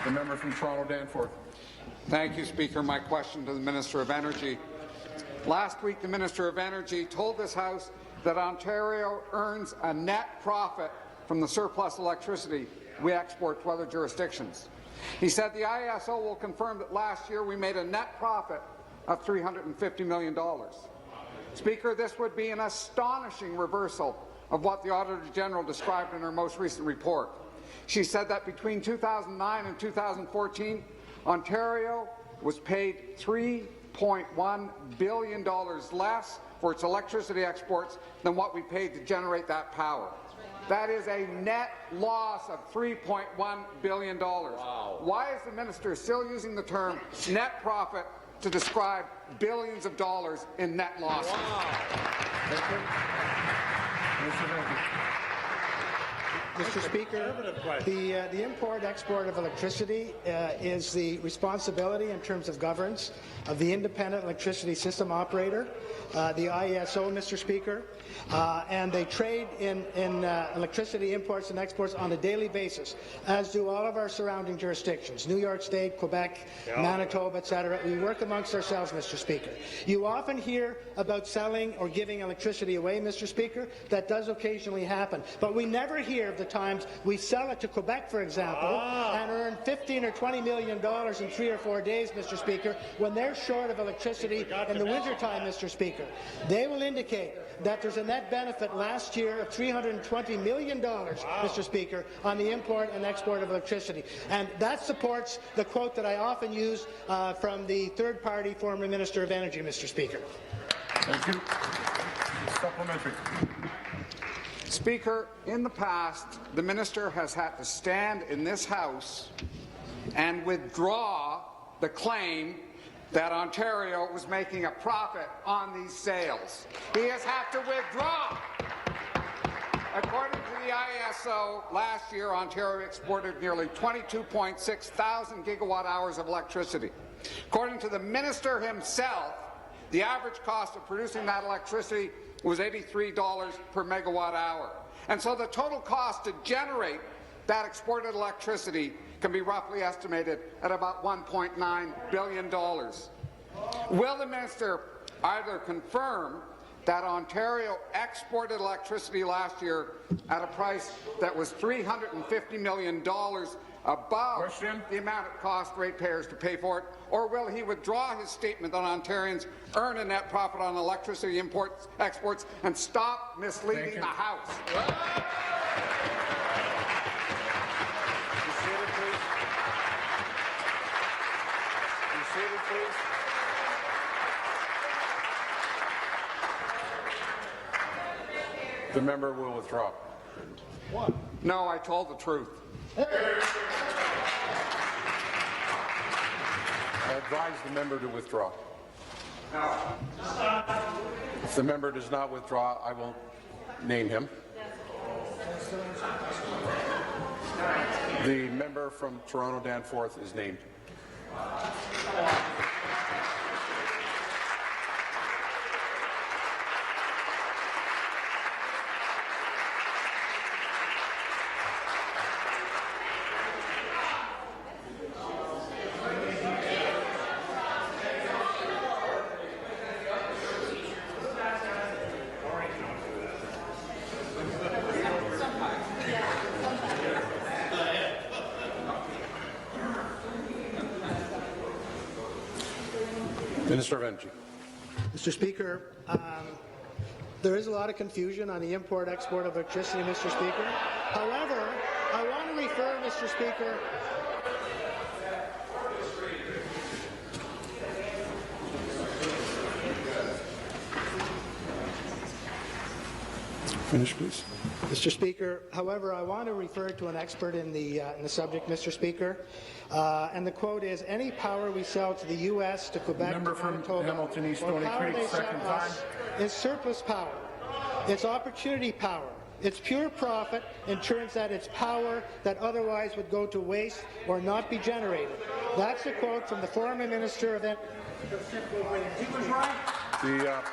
The member from Toronto Danforth. Thank you, Speaker. My question to the Minister of Energy. Last week, the Minister of Energy told this House that Ontario earns a net profit from the surplus electricity we export to other jurisdictions. He said the IESO will confirm that last year we made a net profit of $350 million. Speaker, this would be an astonishing reversal of what the Auditor General described in her most recent report. She said that between 2009 and 2014, Ontario was paid $3.1 billion less for its electricity exports than what we paid to generate that power. That is a net loss of $3.1 billion. Wow. Why is the minister still using the term net profit to describe billions of dollars in net losses? Wow. Mr. Speaker, the import-export of electricity is the responsibility in terms of governance of the Independent Electricity System Operator, the IESO, Mr. Speaker, and they trade in electricity imports and exports on a daily basis, as do all of our surrounding jurisdictions, New York State, Quebec, Manitoba, etc. We work amongst ourselves, Mr. Speaker. You often hear about selling or giving electricity away, Mr. Speaker. That does occasionally happen, but we never hear of the times we sell it to Quebec, for example, and earn $15 or $20 million in 3 or 4 days, Mr. Speaker, when they're short of electricity in the wintertime, Mr. Speaker. They will indicate that there's a net benefit last year of $320 million, Mr. Speaker, on the import and export of electricity. And that supports the quote that I often use from the third-party former Minister of Energy, Mr. Speaker. Thank you. Supplementary. Speaker, in the past, the minister has had to stand in this House and withdraw the claim that Ontario was making a profit on these sales. He has had to withdraw. According to the IESO, last year Ontario exported nearly 22.6 thousand gigawatt-hours of electricity. According to the minister himself, the average cost of producing that electricity was $83 per megawatt hour. And so the total cost to generate that exported electricity can be roughly estimated at about $1.9 billion. Will the minister either confirm that Ontario exported electricity last year at a price that was $350 million above the amount it cost ratepayers to pay for it, or will he withdraw his statement that Ontarians earn a net profit on electricity imports, exports, and stop misleading the House? The member will withdraw. What? No, I told the truth. I advise the member to withdraw. No. If the member does not withdraw, I will name him. The member from Toronto Danforth is named. Minister of Energy. Mr. Speaker, there is a lot of confusion on the import-export of electricity, Mr. Speaker. However, I want to refer, Mr. Speaker, Finish, please. Mr. Speaker, however, I want to refer to an expert in the subject, Mr. Speaker, and the quote is, any power we sell to the U.S., to Quebec, Member to Manitoba, from Hamilton East, or Stony power Creek, they sell second us is surplus power. It's opportunity power. It's pure profit and turns that it's power that otherwise would go to waste or not be generated. That's a quote from the former Minister of Energy. The